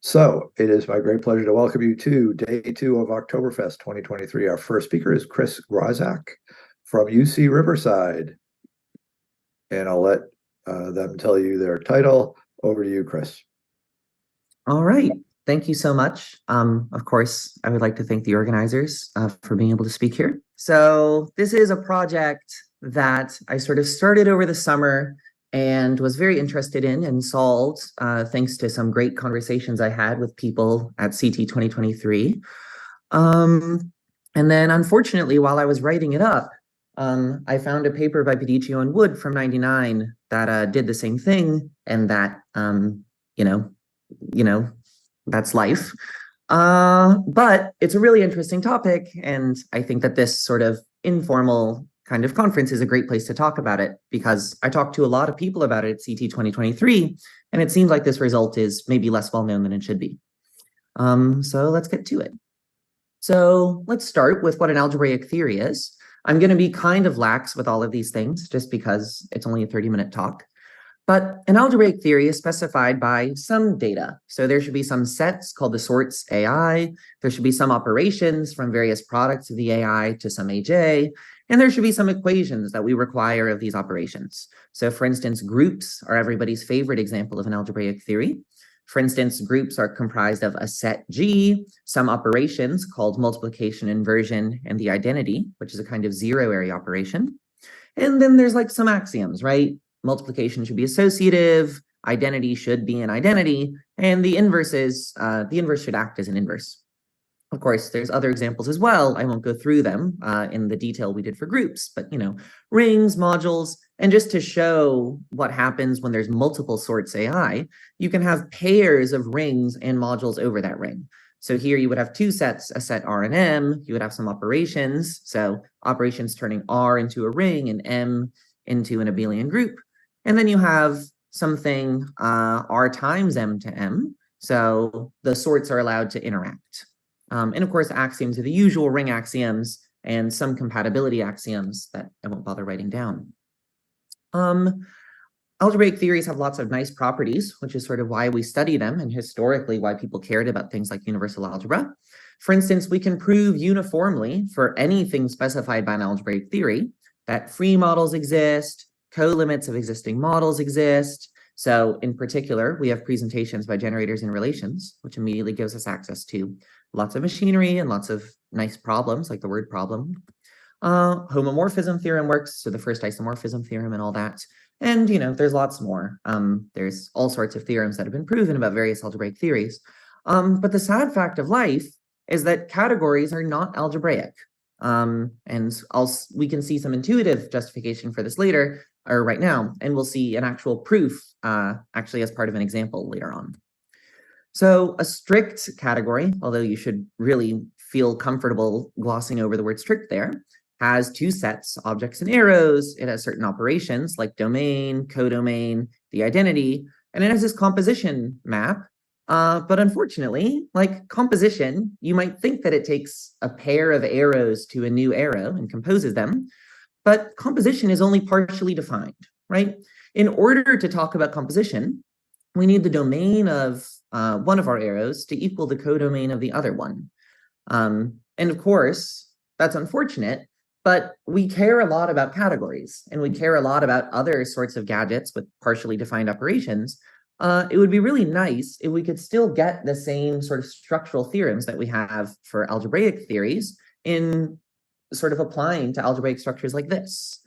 So it is my great pleasure to welcome you to day two of Octoberfest 2023. Our first speaker is Chris Grossack from UC Riverside. And I'll let them tell you their title. Over to you, Chris. All right. Thank you so much. Of course, I would like to thank the organizers for being able to speak here. So this is a project that I sort of started over the summer and was very interested in and solved thanks to some great conversations I had with people at CT2023. And then unfortunately, while I was writing it up, I found a paper by Pedicchio and Wood from '99 that did the same thing, and that that's life. But it's a really interesting topic, and I think that this sort of informal kind of conference is a great place to talk about it, because I talked to a lot of people about it at CT 2023, and it seems like this result is maybe less well known than it should be. So let's get to it. So let's start with what an algebraic theory is. I'm going to be kind of lax with all of these things just because it's only a 30-minute talk. But an algebraic theory is specified by some data. So there should be some sets called the sorts AI. There should be some operations from various products of the AI to some AJ. And there should be some equations that we require of these operations. So for instance, groups are everybody's favorite example of an algebraic theory. For instance, groups are comprised of a set G, some operations called multiplication, inversion, and the identity, which is a kind of zero area operation. And then there's like some axioms, right? Multiplication should be associative, identity should be an identity, and the inverse should act as an inverse. Of course, there's other examples as well. I won't go through them in the detail we did for groups, but rings, modules, and just to show what happens when there's multiple sorts AI, you can have pairs of rings and modules over that ring. So here you would have two sets, a set R and M. You would have some operations, so operations turning R into a ring and M into an abelian group. And then you have something R times M to M. So the sorts are allowed to interact. And of course, axioms are the usual ring axioms and some compatibility axioms that I won't bother writing down. Algebraic theories have lots of nice properties, which is sort of why we study them and historically why people cared about things like universal algebra. For instance, we can prove uniformly for anything specified by an algebraic theory that free models exist, co-limits of existing models exist. So in particular, we have presentations by generators and relations, which immediately gives us access to lots of machinery and lots of nice problems, like the word problem. Homomorphism theorem works, so the first isomorphism theorem and all that. And, there's lots more. There's all sorts of theorems that have been proven about various algebraic theories. But the sad fact of life is that categories are not algebraic. And we can see some intuitive justification for this later, or right now, and we'll see an actual proof actually as part of an example later on. So a strict category, although you should really feel comfortable glossing over the word strict there, has two sets, objects and arrows. It has certain operations like domain, codomain, the identity, and it has this composition map. But unfortunately, like composition, you might think that it takes a pair of arrows to a new arrow and composes them, but composition is only partially defined, right? In order to talk about composition, we need the domain of one of our arrows to equal the codomain of the other one. And of course, that's unfortunate, but we care a lot about categories and we care a lot about other sorts of gadgets with partially defined operations. It would be really nice if we could still get the same sort of structural theorems that we have for algebraic theories in sort of applying to algebraic structures like this.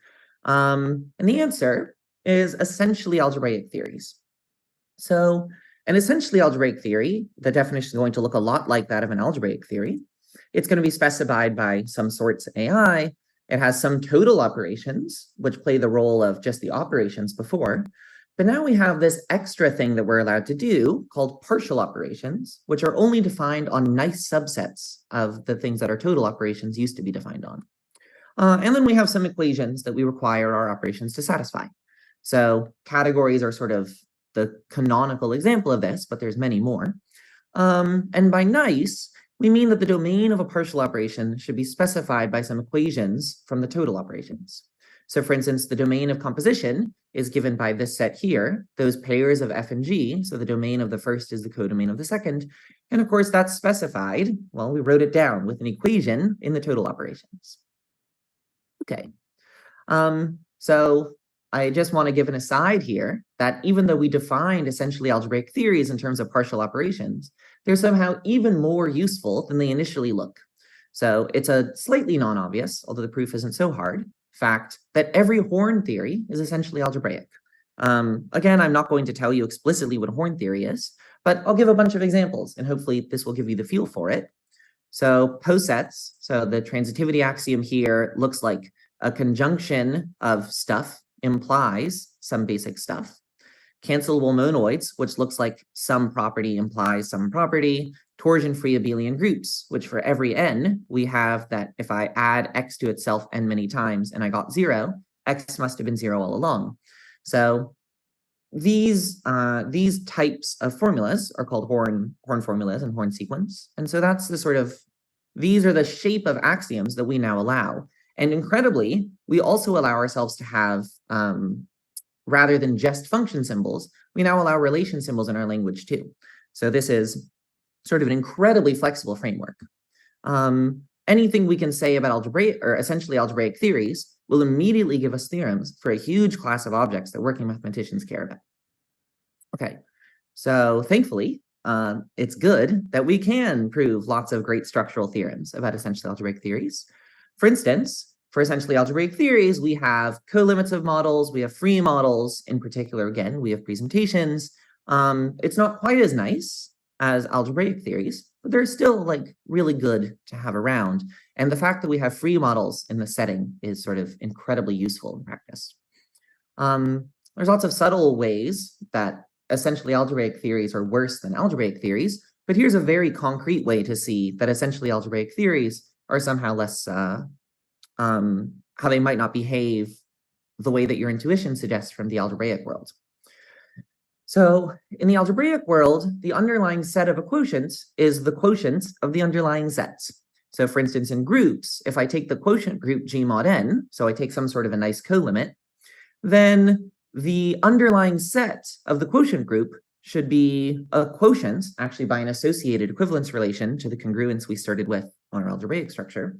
And the answer is essentially algebraic theories. So an essentially algebraic theory, the definition is going to look a lot like that of an algebraic theory. It's going to be specified by some sorts AI. It has some total operations, which play the role of just the operations before. But now we have this extra thing that we're allowed to do called partial operations, which are only defined on nice subsets of the things that our total operations used to be defined on. And then we have some equations that we require our operations to satisfy. So categories are sort of the canonical example of this, but there's many more. And by nice, we mean that the domain of a partial operation should be specified by some equations from the total operations. So for instance, the domain of composition is given by this set here, those pairs of F and G. So the domain of the first is the codomain of the second. And of course, that's specified. Well, we wrote it down with an equation in the total operations. Okay. So I just want to give an aside here that even though we defined essentially algebraic theories in terms of partial operations, they're somehow even more useful than they initially look. So it's a slightly non-obvious, although the proof isn't so hard, fact that every horn theory is essentially algebraic. Again, I'm not going to tell you explicitly what horn theory is, but I'll give a bunch of examples, and hopefully this will give you the feel for it. So posets, so the transitivity axiom here looks like a conjunction of stuff implies some basic stuff. Cancelable monoids, which looks like some property implies some property. Torsion-free abelian groups, which for every n, we have that if I add x to itself n many times and I got 0, x must have been 0 all along. So these types of formulas are called horn formulas and horn sequence. And so that's the sort of, these are the shape of axioms that we now allow. And incredibly, we also allow ourselves to have, rather than just function symbols, we now allow relation symbols in our language too. So this is sort of an incredibly flexible framework. Anything we can say about algebraic or essentially algebraic theories will immediately give us theorems for a huge class of objects that working mathematicians care about. Okay, so thankfully, it's good that we can prove lots of great structural theorems about essentially algebraic theories. For instance, for essentially algebraic theories, we have co-limits of models, we have free models. In particular, again, we have presentations. It's not quite as nice as algebraic theories, but they're still like really good to have around. And the fact that we have free models in the setting is sort of incredibly useful in practice. There's lots of subtle ways that essentially algebraic theories are worse than algebraic theories, but here's a very concrete way to see that essentially algebraic theories are somehow less, how they might not behave the way that your intuition suggests from the algebraic world. So in the algebraic world, the underlying set of quotients is the quotient of the underlying sets. So for instance, in groups, if I take the quotient group G mod n, so I take some sort of a nice co-limit, then the underlying set of the quotient group should be a quotient, actually by an associated equivalence relation to the congruence we started with on our algebraic structure.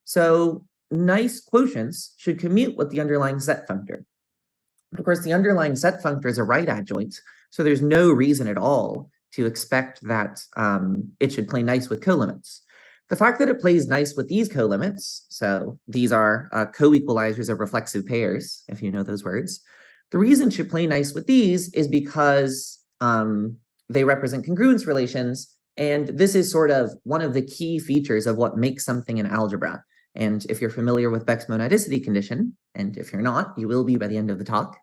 So nice quotients should commute with the underlying set functor. Of course, the underlying set functor is a right adjoint, so there's no reason at all to expect that it should play nice with colimits. The fact that it plays nice with these colimits, so these are co-equalizers of reflexive pairs, if you know those words, the reason it should play nice with these is because they represent congruence relations, and this is sort of one of the key features of what makes something an algebra. And if you're familiar with Beck's monadicity condition, and if you're not, you will be by the end of the talk,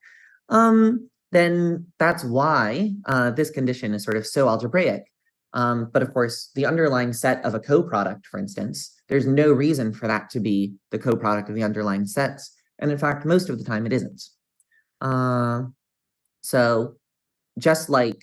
then that's why this condition is sort of so algebraic. But of course, the underlying set of a coproduct, for instance, there's no reason for that to be the coproduct of the underlying sets. And in fact, most of the time it isn't. So just like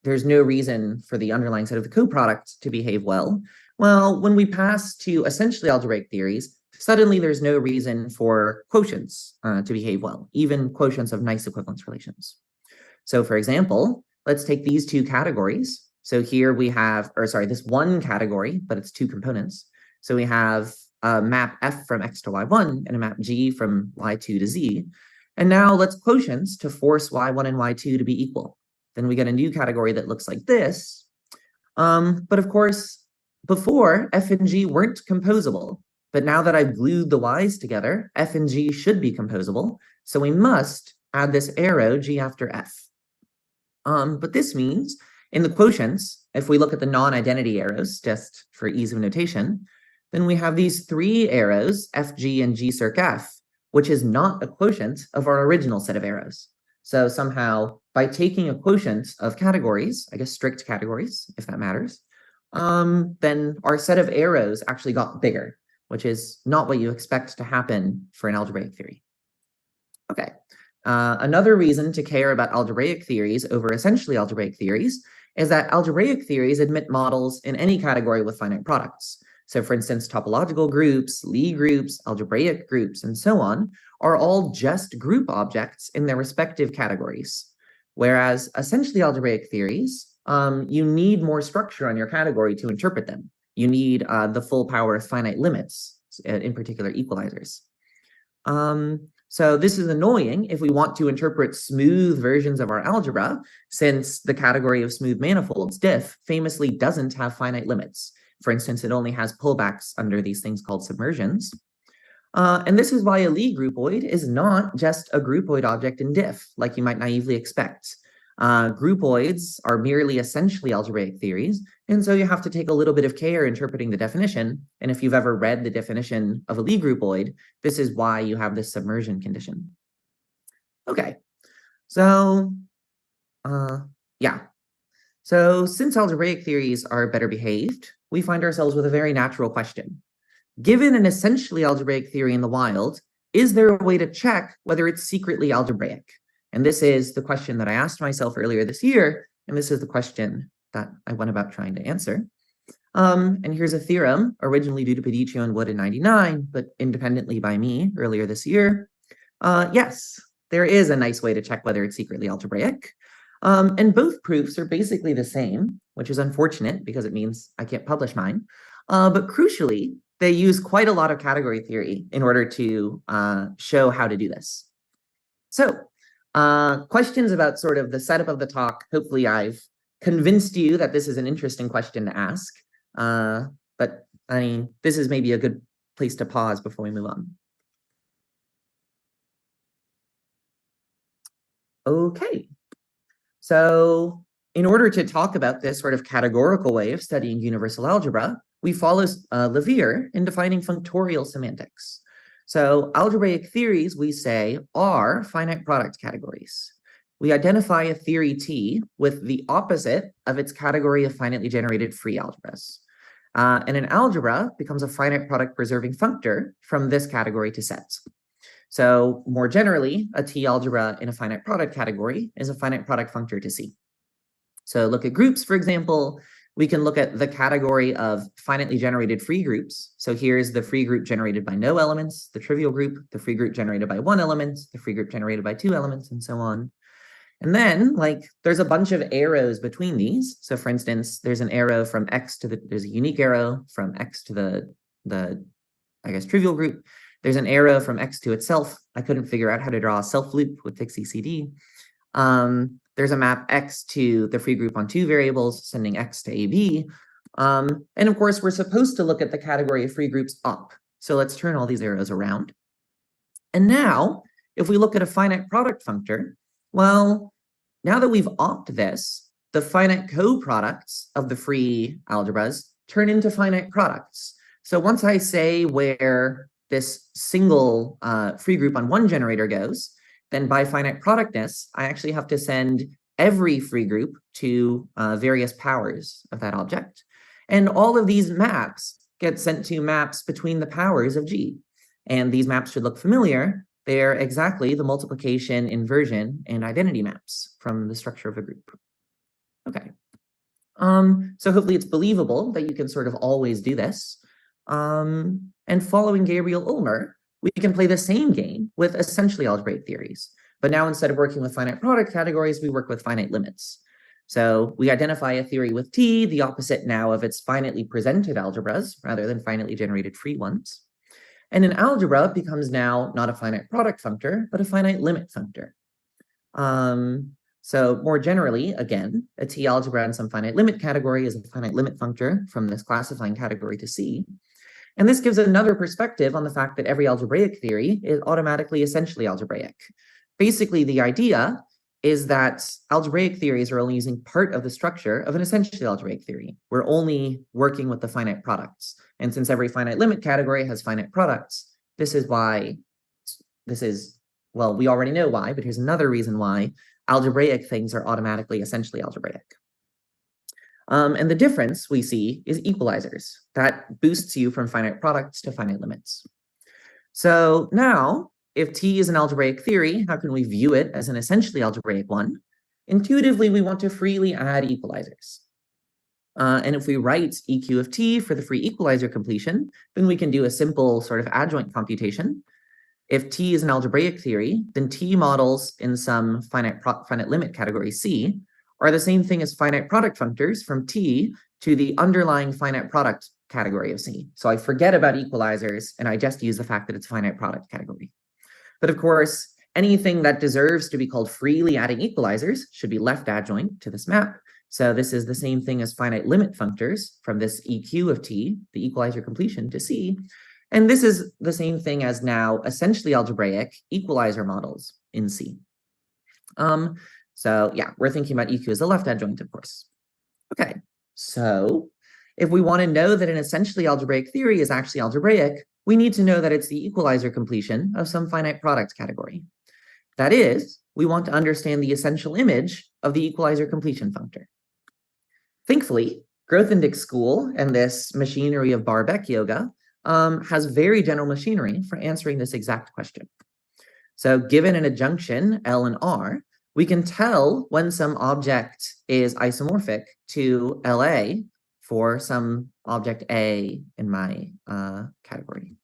there's no reason for the underlying set of the coproduct to behave well, when we pass to essentially algebraic theories, suddenly there's no reason for quotients to behave well, even quotients of nice equivalence relations. So for example, let's take these two categories. So here we have, or sorry, this one category, but it's two components. So we have a map F from X to Y1 and a map G from Y2 to Z. And now let's quotients to force Y1 and Y2 to be equal. Then we get a new category that looks like this. But of course, before, F and G weren't composable, but now that I've glued the Y's together, F and G should be composable, so we must add this arrow G after F. But this means, in the quotients, if we look at the non-identity arrows, just for ease of notation, then we have these three arrows, F, G, and G circ F, which is not a quotient of our original set of arrows. So somehow, by taking a quotient of categories, I guess strict categories, if that matters, then our set of arrows actually got bigger, which is not what you expect to happen for an algebraic theory. Okay, another reason to care about algebraic theories over essentially algebraic theories is that algebraic theories admit models in any category with finite products. So for instance, topological groups, Lie groups, algebraic groups, and so on are all just group objects in their respective categories. Whereas essentially algebraic theories, you need more structure on your category to interpret them. You need the full power of finite limits, in particular equalizers. So this is annoying if we want to interpret smooth versions of our algebra, since the category of smooth manifolds, diff, famously doesn't have finite limits. For instance, it only has pullbacks under these things called submersions. And this is why a Lie groupoid is not just a groupoid object in diff, like you might naively expect. Groupoids are merely essentially algebraic theories, and so you have to take a little bit of care interpreting the definition. And if you've ever read the definition of a Lie groupoid, this is why you have this submersion condition. Okay, so yeah. So since algebraic theories are better behaved, we find ourselves with a very natural question. Given an essentially algebraic theory in the wild, is there a way to check whether it's secretly algebraic? And this is the question that I asked myself earlier this year, and this is the question that I went about trying to answer. And here's a theorem originally due to Pedicchio and Wood in '99, but independently by me earlier this year. Yes, there is a nice way to check whether it's secretly algebraic. And both proofs are basically the same, which is unfortunate because it means I can't publish mine. But crucially, they use quite a lot of category theory in order to show how to do this. So questions about sort of the setup of the talk. Hopefully I've convinced you that this is an interesting question to ask. But I mean, this is maybe a good place to pause before we move on. Okay. So in order to talk about this sort of categorical way of studying universal algebra, we follow Levier in defining functorial semantics. So algebraic theories, we say, are finite product categories. We identify a theory T with the opposite of its category of finitely generated free algebras. And an algebra becomes a finite product preserving functor from this category to sets. So more generally, a T algebra in a finite product category is a finite product functor to C. So look at groups, for example. We can look at the category of finitely generated free groups. So here's the free group generated by no elements, the trivial group, the free group generated by one element, the free group generated by two elements, and so on. And then, like, there's a bunch of arrows between these. So for instance, there's an arrow from X to there's a unique arrow from X to the I guess, trivial group. There's an arrow from X to itself. I couldn't figure out how to draw a self loop with fixie CD. There's a map X to the free group on two variables, sending X to AB. And of course, we're supposed to look at the category of free groups up. So let's turn all these arrows around. And now, if we look at a finite product functor, well, now that we've opt this, the finite coproducts of the free algebras turn into finite products. So once I say where this single free group on one generator goes, then by finite productness, I actually have to send every free group to various powers of that object. And all of these maps get sent to maps between the powers of G. And these maps should look familiar. They're exactly the multiplication, inversion, and identity maps from the structure of a group. Okay. So hopefully it's believable that you can sort of always do this. And following Gabriel Ulmer, we can play the same game with essentially algebraic theories. But now instead of working with finite product categories, we work with finite limits. So we identify a theory with T, the opposite now of its finitely presented algebras, rather than finitely generated free ones. And an algebra becomes now not a finite product functor, but a finite limit functor. So more generally, again, a T algebra in some finite limit category is a finite limit functor from this classifying category to C. And this gives another perspective on the fact that every algebraic theory is automatically essentially algebraic. Basically, the idea is that algebraic theories are only using part of the structure of an essentially algebraic theory. We're only working with the finite products. And since every finite limit category has finite products, this is why well, we already know why, but here's another reason why algebraic things are automatically essentially algebraic. And the difference we see is equalizers. That boosts you from finite products to finite limits. So now, if T is an algebraic theory, how can we view it as an essentially algebraic one? Intuitively, we want to freely add equalizers. And if we write EQ of t for the free equalizer completion, then we can do a simple sort of adjoint computation. If t is an algebraic theory, then t models in some finite limit category C are the same thing as finite product functors from t to the underlying finite product category of C. So I forget about equalizers and I just use the fact that it's finite product category. But of course, anything that deserves to be called freely adding equalizers should be left adjoint to this map. So this is the same thing as finite limit functors from this EQ of t, the equalizer completion, to C. And this is the same thing as now essentially algebraic equalizer models in C. So yeah, we're thinking about EQ as a left adjoint, of course. Okay, so if we want to know that an essentially algebraic theory is actually algebraic, we need to know that it's the equalizer completion of some finite product category. That is, we want to understand the essential image of the equalizer completion functor. Thankfully, Grothendieck's school and this machinery of Bar-Beck yoga has very general machinery for answering this exact question. So given an adjunction, L and R, we can tell when some object is isomorphic to LA for some object A in my category.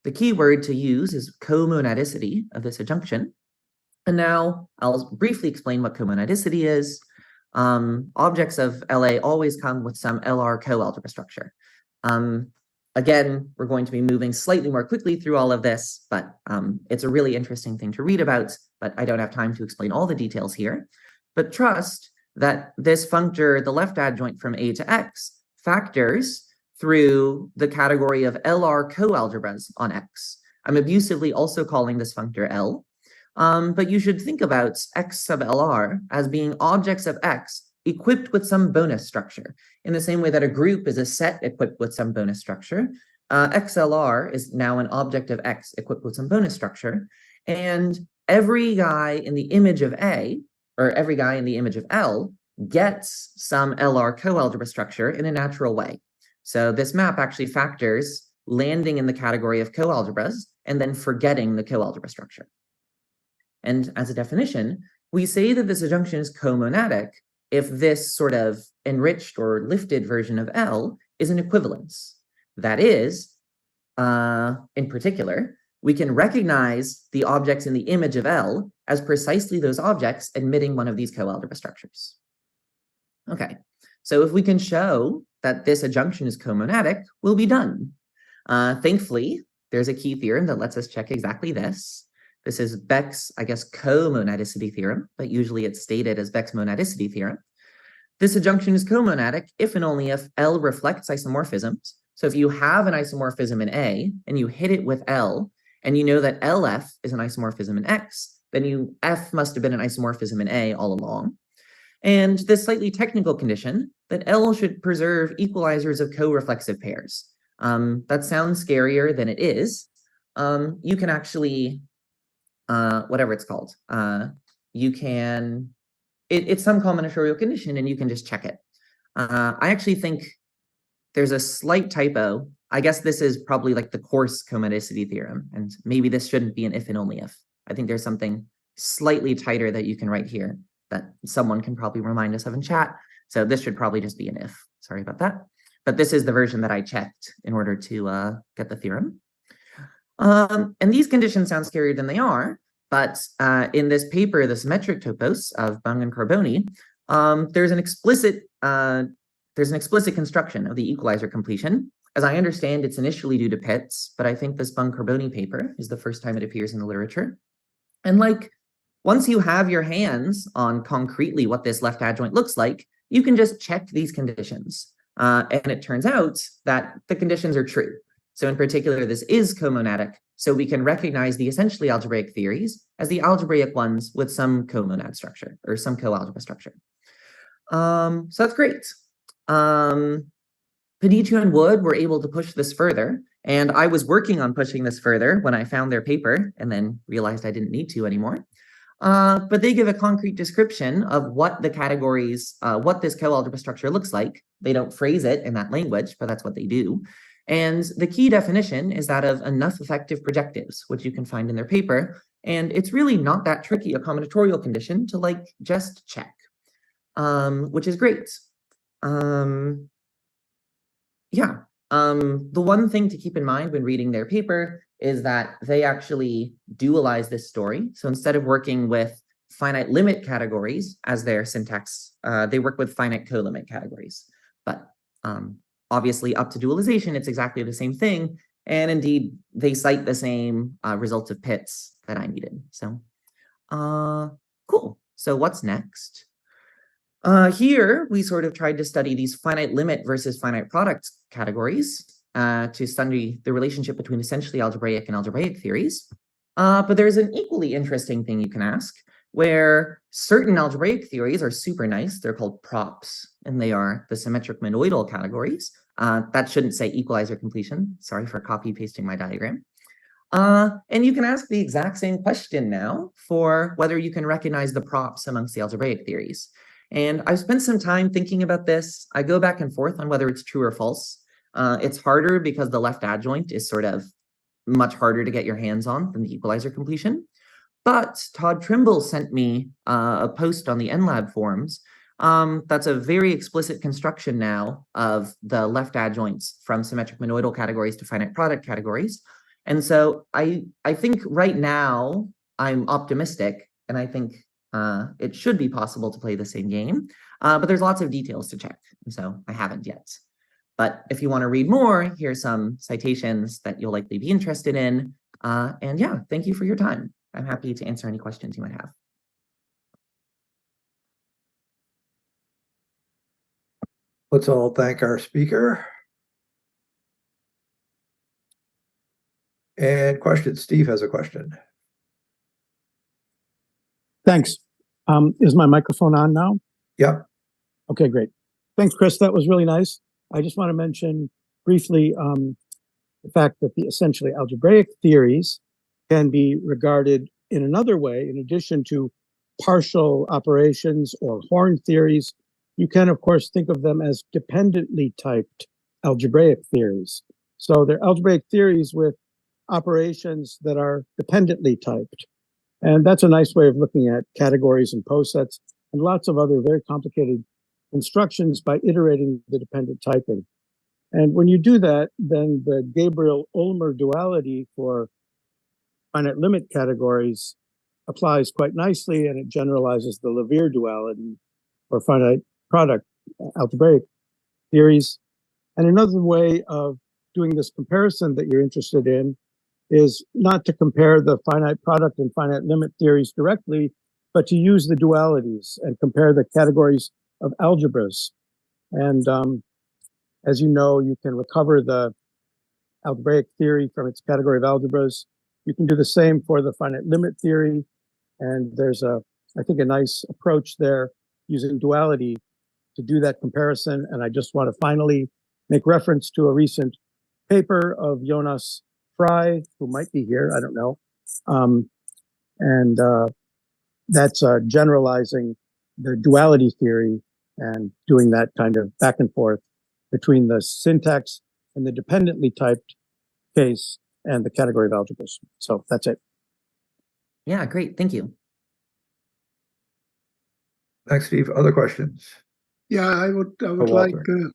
The key word to use is comonadicity of this adjunction. And now I'll briefly explain what comonadicity is. Objects of LA always come with some LR coalgebra structure. Again, we're going to be moving slightly more quickly through all of this, but it's a really interesting thing to read about, but I don't have time to explain all the details here. But trust that this functor, the left adjoint from A to X, factors through the category of LR coalgebras on X. I'm abusively also calling this functor L, but you should think about X sub LR as being objects of X equipped with some bonus structure. In the same way that a group is a set equipped with some bonus structure, XLR is now an object of X equipped with some bonus structure. And every guy in the image of A, or every guy in the image of L, gets some LR coalgebra structure in a natural way. So this map actually factors landing in the category of coalgebras and then forgetting the coalgebra structure. And as a definition, we say that this adjunction is comonadic if this sort of enriched or lifted version of L is an equivalence. That is, in particular, we can recognize the objects in the image of L as precisely those objects admitting one of these coalgebra structures. Okay, so if we can show that this adjunction is comonadic, we'll be done. Thankfully, there's a key theorem that lets us check exactly this. This is Beck's, I guess, comonadicity theorem, but usually it's stated as Beck's monadicity theorem. This adjunction is comonadic if and only if L reflects isomorphisms. So if you have an isomorphism in A and you hit it with L, and you know that LF is an isomorphism in X, then F must have been an isomorphism in A all along. And this slightly technical condition that L should preserve equalizers of co-reflexive pairs. That sounds scarier than it is. You can actually whatever it's called. It's some combinatorial condition and you can just check it. I actually think there's a slight typo. I guess this is probably like the coarse comonadicity theorem, and maybe this shouldn't be an if and only if. I think there's something slightly tighter that you can write here that someone can probably remind us of in chat. So this should probably just be an if. Sorry about that. But this is the version that I checked in order to get the theorem. And these conditions sound scarier than they are, but in this paper, the symmetric topos of Bung and Carboni, there's an explicit construction of the equalizer completion. As I understand, it's initially due to Pitts, but I think this Bung-Carboni paper is the first time it appears in the literature. And like, once you have your hands on concretely what this left adjoint looks like, you can just check these conditions. And it turns out that the conditions are true. So in particular, this is comonadic, so we can recognize the essentially algebraic theories as the algebraic ones with some comonad structure or some coalgebra structure. So that's great. Pedicchio and Wood were able to push this further, and I was working on pushing this further when I found their paper and then realized I didn't need to anymore. But they give a concrete description of what the categories, what this coalgebra structure looks like. They don't phrase it in that language, but that's what they do. And the key definition is that of enough effective projectives, which you can find in their paper. And it's really not that tricky a combinatorial condition to like just check, which is great. Yeah. The one thing to keep in mind when reading their paper is that they actually dualize this story. So instead of working with finite limit categories as their syntax, they work with finite colimit categories. But obviously up to dualization, it's exactly the same thing. And indeed, they cite the same results of pits that I needed. So cool. So what's next? Here, we sort of tried to study these finite limit versus finite product categories to study the relationship between essentially algebraic and algebraic theories. But there's an equally interesting thing you can ask, where certain algebraic theories are super nice. They're called props, and they are the symmetric monoidal categories. That shouldn't say equalizer completion. Sorry for copy pasting my diagram. And you can ask the exact same question now for whether you can recognize the props amongst the algebraic theories. And I've spent some time thinking about this. I go back and forth on whether it's true or false. It's harder because the left adjoint is sort of much harder to get your hands on than the equalizer completion. But Todd Trimble sent me a post on the NLab forums. That's a very explicit construction now of the left adjoints from symmetric monoidal categories to finite product categories. And so I think right now I'm optimistic, and I think it should be possible to play the same game, but there's lots of details to check, and so I haven't yet. But if you want to read more, here's some citations that you'll likely be interested in. And yeah, thank you for your time. I'm happy to answer any questions you might have. Let's all thank our speaker. And questions. Steve has a question. Thanks. Is my microphone on now? Yep. Okay, great. Thanks, Chris. That was really nice. I just want to mention briefly the fact that the essentially algebraic theories can be regarded in another way, in addition to partial operations or Horn theories. You can, of course, think of them as dependently typed algebraic theories. So they're algebraic theories with operations that are dependently typed. And that's a nice way of looking at categories and posets and lots of other very complicated instructions by iterating the dependent typing. And when you do that, then the Gabriel-Ulmer duality for finite limit categories applies quite nicely, and it generalizes the Levier duality for finite product algebraic theories. And another way of doing this comparison that you're interested in is not to compare the finite product and finite limit theories directly, but to use the dualities and compare the categories of algebras. And as you know, you can recover the algebraic theory from its category of algebras. You can do the same for the finite limit theory. And there's I think, a nice approach there using duality to do that comparison. And I just want to finally make reference to a recent paper of Jonas Fry, who might be here, I don't know. That's generalizing the duality theory and doing that kind of back and forth between the syntax and the dependently typed case and the category of algebras. So that's it. Yeah, great. Thank you. Thanks, Steve. Other questions? Yeah, I would Walter. like to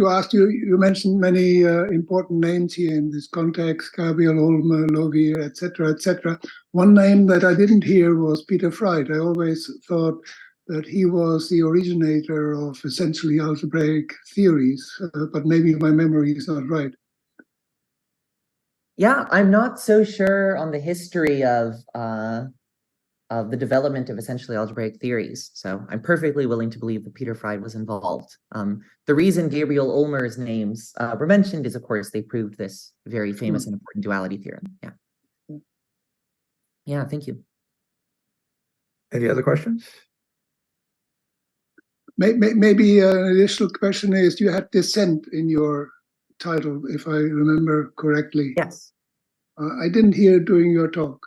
ask you. You mentioned many important names here in this context: Gabriel Ulmer, Levier, etc., etc. One name that I didn't hear was Peter Fried. I always thought that he was the originator of essentially algebraic theories, but maybe my memory is not right. Yeah, I'm not so sure on the history of the development of essentially algebraic theories. So I'm perfectly willing to believe that Peter Fried was involved. The reason Gabriel Ulmer's names were mentioned is, of course, they proved this very famous and important duality theorem. Yeah. Yeah, thank you. Any other questions? Maybe an additional question is, you had dissent in your title, if I remember correctly. Yes. I didn't hear during your talk.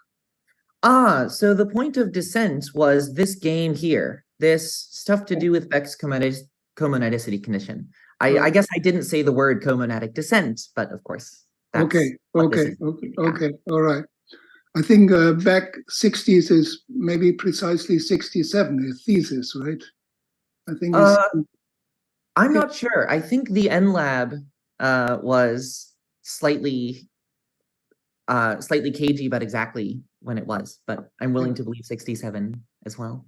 So the point of dissent was this game here, this stuff to do with Beck's comonadicity condition. I guess I didn't say the word comonadic descent, but of course. That's okay, all right. I think Beck 60s is maybe precisely 67, his thesis, right? I think it's I'm not sure. I think the NLab was slightly cagey about exactly when it was, but I'm willing to believe 67 as well.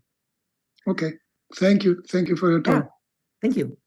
okay. Thank you. Thank you for your time. Yeah, thank you.